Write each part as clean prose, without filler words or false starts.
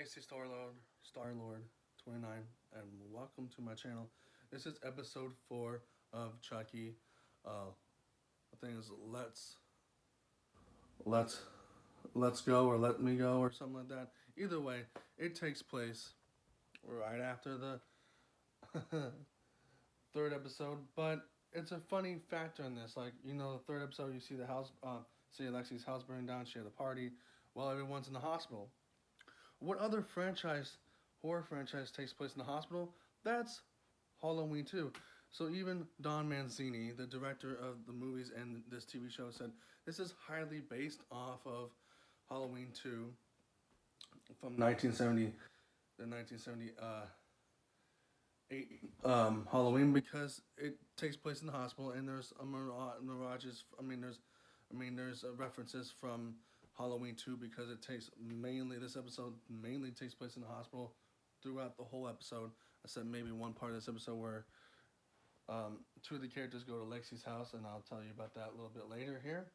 Tasty Star-Lord 29, and welcome to my channel. This is episode 4 of Chucky. The thing is, let's let's go or let me go or something like that. Either way, it takes place right after the third episode, but it's a funny factor in this. Like, the third episode, you see the house, see Alexi's house burning down. She had a party while everyone's in the hospital. What other horror franchise, takes place in the hospital? That's Halloween 2. So even Don Mancini, the director of the movies and this TV show, said this is highly based off of Halloween 2 from 1970, the 1978 Halloween, because it takes place in the hospital and there's a mirages. There's references from Halloween 2 because this episode mainly takes place in the hospital throughout the whole episode, except maybe one part of this episode where two of the characters go to Lexi's house, and I'll tell you about that a little bit later here.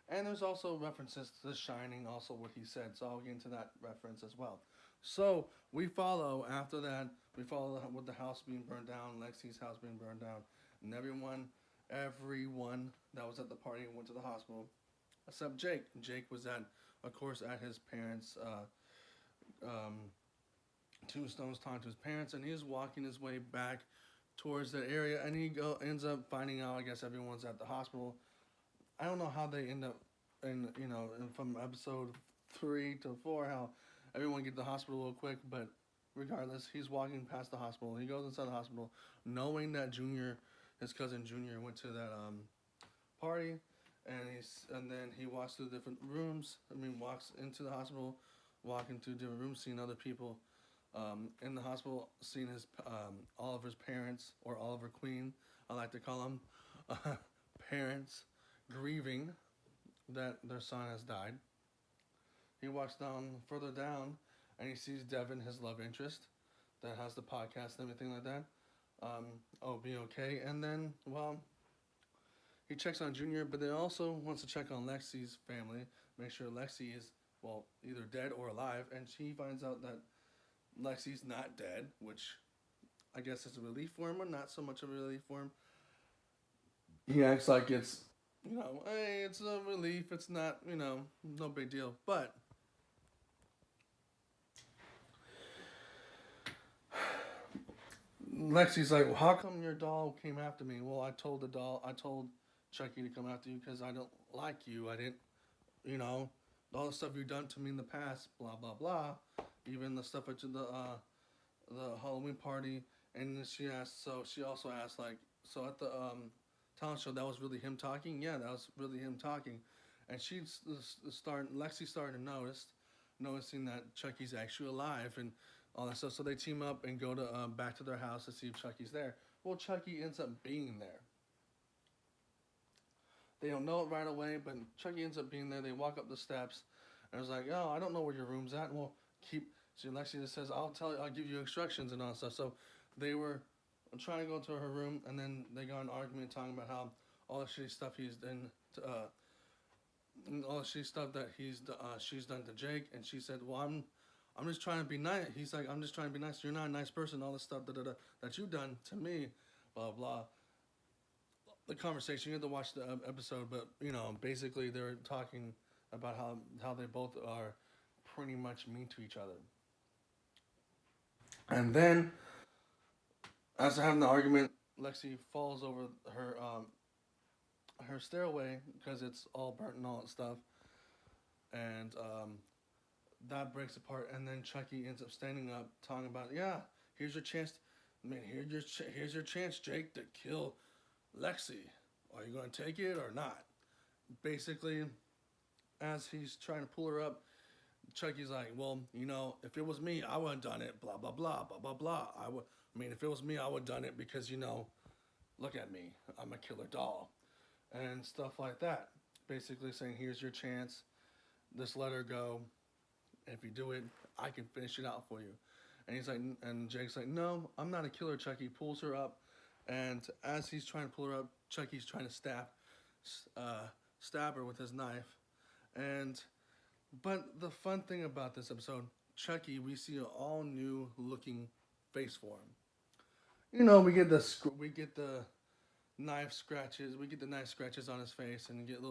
And there's also references to The Shining, also what he said, so I'll get into that reference as well. So after that, we follow with the house being burned down, Lexi's house being burned down, and everyone that was at the party went to the hospital, except Jake. Jake was of course, at his parents' tombstones, talking to his parents, and he's walking his way back towards that area, and he ends up finding out. I guess everyone's at the hospital. I don't know how they end up, from episode 3 to 4, how everyone get to the hospital real quick, but regardless, he's walking past the hospital. He goes inside the hospital, knowing that his cousin Junior, went to that party, and then he walks through different rooms. Walks into the hospital, walking through different rooms, seeing other people in the hospital, seeing his Oliver's parents, or Oliver Queen, I like to call them, parents, grieving that their son has died. He walks further down, and he sees Devin, his love interest, that has the podcast and everything like that. Be okay. And then, he checks on Junior, but then also wants to check on Lexi's family, make sure Lexi is, either dead or alive. And she finds out that Lexi's not dead, which I guess is a relief for him, or not so much of a relief for him. He acts like it's, hey, it's a relief. It's not, no big deal. But Lexi's like, well, how come your doll came after me? Well, I told Chucky to come after you because I don't like you. I didn't, all the stuff you've done to me in the past, blah, blah, blah. Even the stuff at the Halloween party. And she also asked, like, so at the talent show, that was really him talking? Yeah, that was really him talking. And Lexi started to noticing that Chucky's actually alive and all that stuff. So they team up and go to back to their house to see if Chucky's there. Well, Chucky ends up being there. They don't know it right away, but Chucky ends up being there. They walk up the steps, and it's like, oh, I don't know where your room's at. Well, so Lexi just says, I'll give you instructions and all that stuff. So they were trying to go to her room, and then they got an argument talking about how all the shitty stuff he's done all the shitty stuff that she's done to Jake. And she said, well, I'm just trying to be nice. He's like, I'm just trying to be nice. You're not a nice person. All this stuff that you've done to me, blah, blah. The conversation, you have to watch the episode, but, basically they're talking about how they both are pretty much mean to each other. And then, as they're having the argument, Lexi falls over her stairway because it's all burnt and all that stuff. And that breaks apart, and then Chucky ends up standing up, talking about, yeah, here's your chance, here's your chance, Jake, to kill Lexi. Are you going to take it or not? Basically, as he's trying to pull her up, Chucky's like, well, if it was me, I would have done it, blah, blah, blah, blah, blah, blah. If it was me, I would have done it because, look at me, I'm a killer doll. And stuff like that. Basically saying, here's your chance, just let her go. If you do it, I can finish it out for you. And Jake's like, no, I'm not a killer, Chucky. Pulls her up, and as he's trying to pull her up, Chucky's trying to stab her with his knife. But the fun thing about this episode, Chucky, we see an all new looking face for him. You know, we get the knife scratches. We get the knife scratches on his face, and you get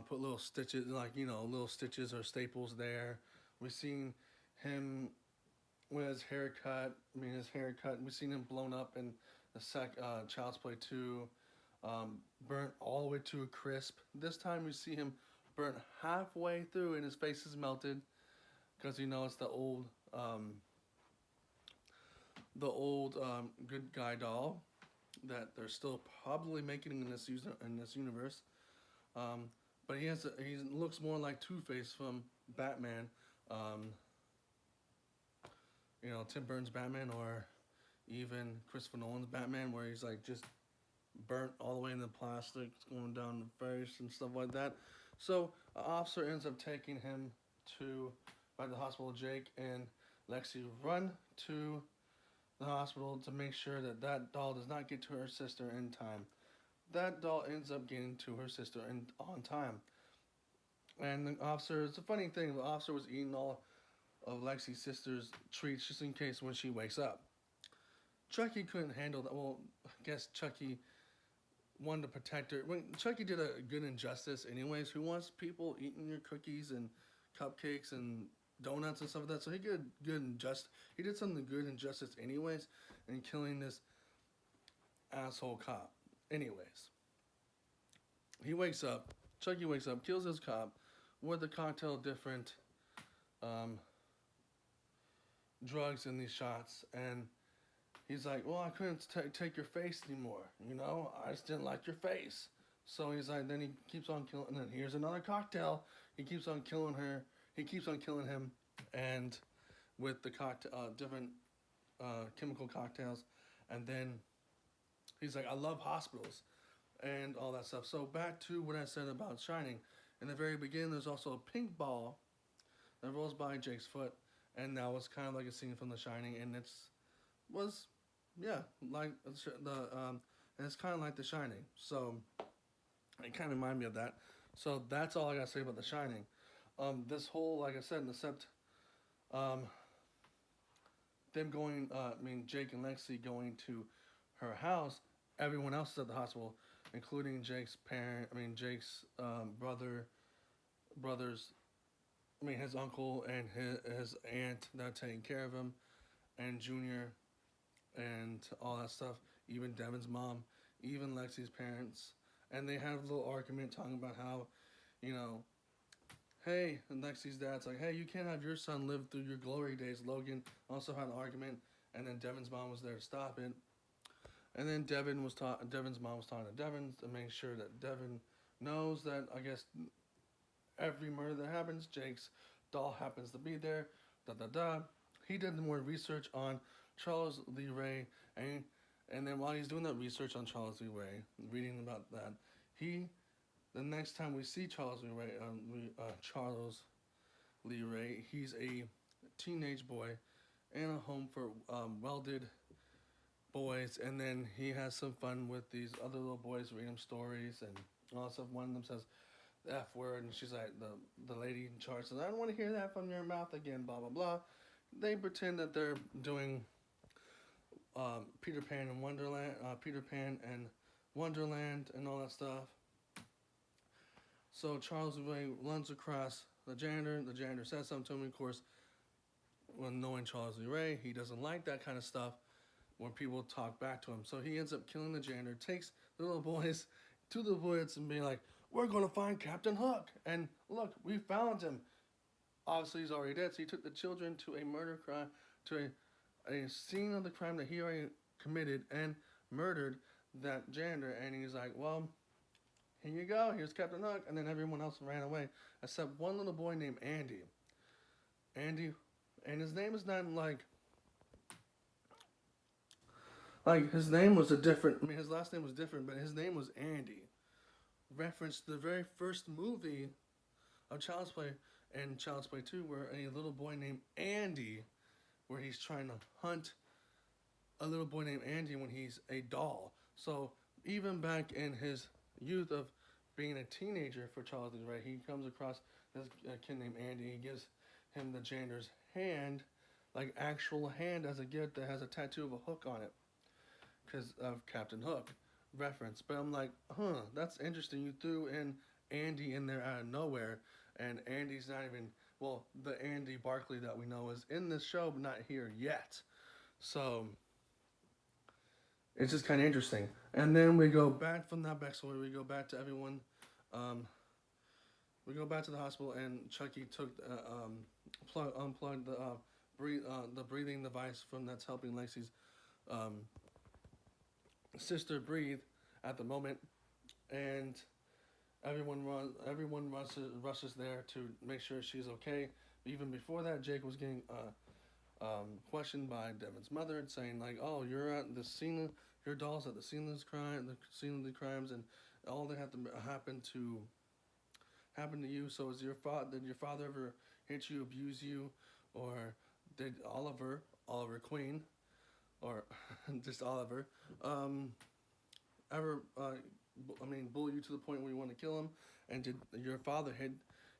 put little stitches, like little stitches or staples there. We seen him with his haircut. I mean, his haircut. We seen him blown up in Child's Play 2, burnt all the way to a crisp. This time we see him burnt halfway through, and his face is melted because it's the old good guy doll that they're still probably making in this universe. Um, but he looks more like Two Face from Batman. Um, Tim Burton's Batman, or even Christopher Nolan's Batman, where he's like just burnt all the way in the plastic, going down the face and stuff like that. So an officer ends up taking him to by the hospital. Jake and Lexi run to the hospital to make sure that that doll does not get to her sister in time. That doll ends up getting to her sister on time. And the officer, it's a funny thing, the officer was eating all of Lexi's sister's treats just in case when she wakes up. Chucky couldn't handle that. Well, I guess Chucky wanted to protect her. When Chucky did a good injustice, anyways, who wants people eating your cookies and cupcakes and donuts and stuff like that? So he did good injustice. He did something good injustice, anyways, in killing this asshole cop. Anyways, he wakes up. Chucky wakes up, kills his cop with a cocktail of different drugs in these shots, and he's like, well, I couldn't take your face anymore. I just didn't like your face. So he's like, then he keeps on killing, and then here's another cocktail. He keeps on killing her. He keeps on killing him, and with the different chemical cocktails, and then he's like, I love hospitals, and all that stuff. So back to what I said about Shining. In the very beginning, there's also a pink ball that rolls by Jake's foot, and that was kind of like a scene from The Shining, and was yeah, like and it's kind of like The Shining. So it kind of reminded me of that. So that's all I gotta say about The Shining. This whole, like I said, except them going, Jake and Lexi going to her house. Everyone else is at the hospital, including Jake's Jake's brothers. His uncle and his aunt that are taking care of him, and Junior, and all that stuff. Even Devin's mom, even Lexi's parents, and they have a little argument talking about how, you know, hey, and Lexi's dad's like, hey, you can't have your son live through your glory days. Logan also had an argument, and then Devin's mom was there to stop it. And then Devin's mom was talking to Devin to make sure that Devin knows that, I guess, every murder that happens, Jake's doll happens to be there. Da da da. He did more research on Charles Lee Ray, and then while he's doing that research on Charles Lee Ray, reading about that, the next time we see Charles Lee Ray, he's a teenage boy in a home for welded boys, and then he has some fun with these other little boys, reading him stories and all that stuff. One of them says the F word, and she's like, the lady in charge says, I don't want to hear that from your mouth again, blah blah blah. They pretend that they're doing Peter Pan and Wonderland and all that stuff. So Charles Ray runs across the janitor. The janitor says something to him. Of course, when knowing Charles Lee Ray, he doesn't like that kind of stuff when people talk back to him. So he ends up killing the janitor, takes the little boys to the woods and being like, we're going to find Captain Hook. And look, we found him. Obviously, he's already dead. So he took the children to a murder crime, to a scene of the crime that he already committed and murdered that janitor. And he's like, well, here you go. Here's Captain Hook. And then everyone else ran away except one little boy named Andy. And his name is not like his name was his last name was different, but his name was Andy. Reference to the very first movie of Child's Play and Child's Play 2, where a little boy named Andy, where he's trying to hunt a little boy named Andy when he's a doll. So even back in his youth of being a teenager for Charles Lee Ray, he comes across this kid named Andy. He gives him the janitor's hand, like actual hand, as a gift that has a tattoo of a hook on it because of Captain Hook reference. But I'm like, huh, that's interesting. You threw in Andy in there out of nowhere, and Andy's not even, well, the Andy Barkley that we know is in this show, but not here yet. So it's just kind of interesting. And then we go back from that backstory. We go back to everyone. Um, we go back to the hospital, and Chucky took unplugged the breathing device from that's helping Lexi's um, sister breathe at the moment, and everyone rushes there to make sure she's okay. Even before that, Jake was getting questioned by Devin's mother, saying like, "Oh, you're at the scene. Your doll's at the scene of this crime, the scene of the crimes, and all that had to happen to you. So, is your father? Did your father ever hit you, abuse you, or did Oliver Queen, or just Oliver, ever? Bully you to the point where you want to kill him? And did your father hit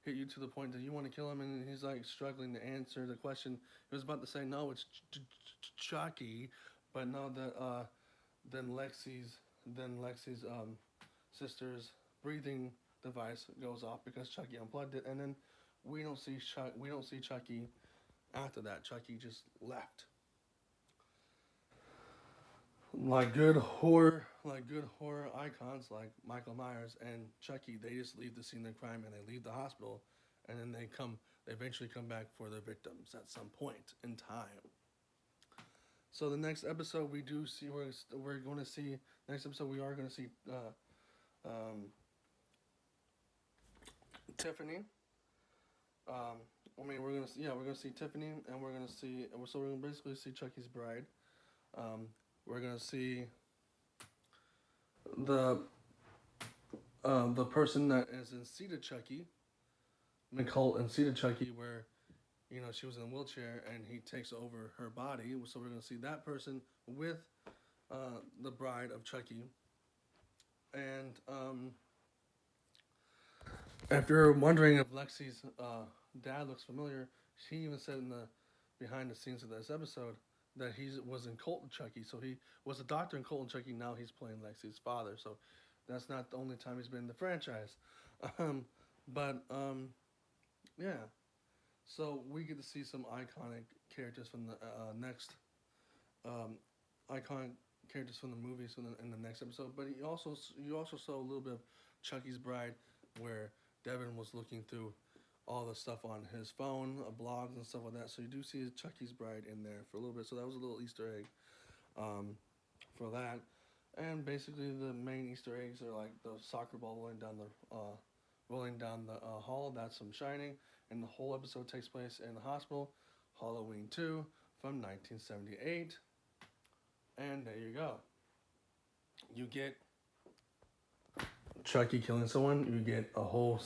you to the point that you want to kill him?" And he's like struggling to answer the question. He was about to say no, it's Chucky, but no, that then Lexi's sister's breathing device goes off because Chucky unplugged it, and then we don't see Chucky after that. Chucky just left. Like good horror icons like Michael Myers and Chucky, they just leave the scene of crime and they leave the hospital, and then they eventually come back for their victims at some point in time. So the next episode we do see we're going to see next episode we are going to see Tiffany. We're gonna see Tiffany, and we're gonna see so we're gonna basically see Chucky's bride. We're gonna see the the person that is in Seated Chucky, McCult and Seated Chucky, where she was in a wheelchair and he takes over her body. So we're gonna see that person with the bride of Chucky, and if you're wondering if Lexi's dad looks familiar, she even said in the behind the scenes of this episode that he was in Colton Chucky. So he was a doctor in Colton Chucky. Now he's playing Lexi's father. So that's not the only time he's been in the franchise. Um, but yeah. So we get to see some iconic characters from the next um, iconic characters from the movies in the next episode. But you also saw a little bit of Chucky's Bride, where Devin was looking through all the stuff on his phone, blogs and stuff like that. So you do see Chucky's Bride in there for a little bit. So that was a little Easter egg for that. And basically, the main Easter eggs are like the soccer ball rolling down the hall. That's from Shining, and the whole episode takes place in the hospital. Halloween 2 from 1978, and there you go. You get Chucky killing someone. You get a whole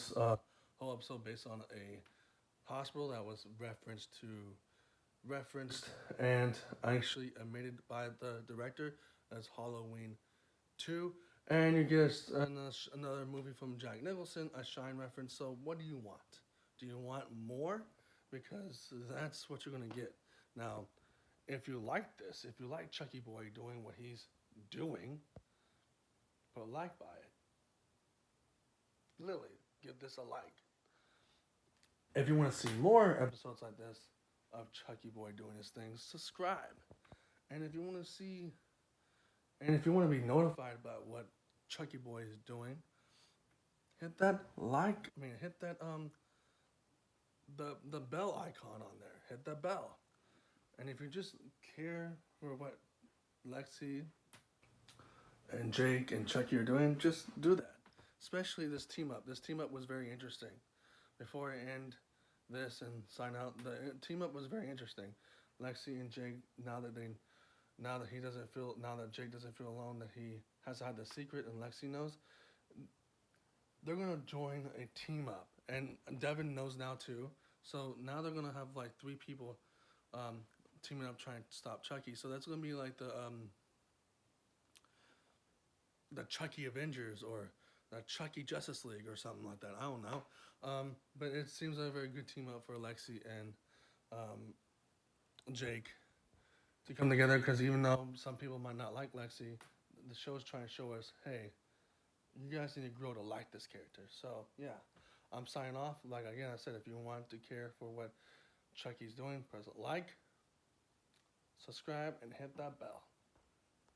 episode based on a hospital that was referenced and actually admitted by the director as Halloween 2. And you get another movie from Jack Nicholson, a Shine reference. So what do you want? Do you want more? Because that's what you're going to get. Now, if you like this, if you like Chucky Boy doing what he's doing, put a like by it. Literally, give this a like. If you want to see more episodes like this of Chucky Boy doing his thing, subscribe. And if you want to be notified about what Chucky Boy is doing, hit that the bell icon on there. Hit the bell. And if you just care for what Lexi and Jake and Chucky are doing, just do that. Especially this team up. This team up was very interesting. Before I end this and sign out, the team up was very interesting. Lexi and Jake, now that Jake doesn't feel alone, that he has had the secret and Lexi knows, they're gonna join a team up, and Devin knows now too. So now they're gonna have like 3 people teaming up trying to stop Chucky. So that's gonna be like the Chucky Avengers or the Chucky Justice League or something like that. I don't know. But it seems like a very good team up for Alexi and Jake to come together, because even though some people might not like Lexi, the show is trying to show us, hey, you guys need to grow to like this character. So yeah, I'm signing off. Like again, I said, if you want to care for what Chucky's doing, press like, subscribe, and hit that bell.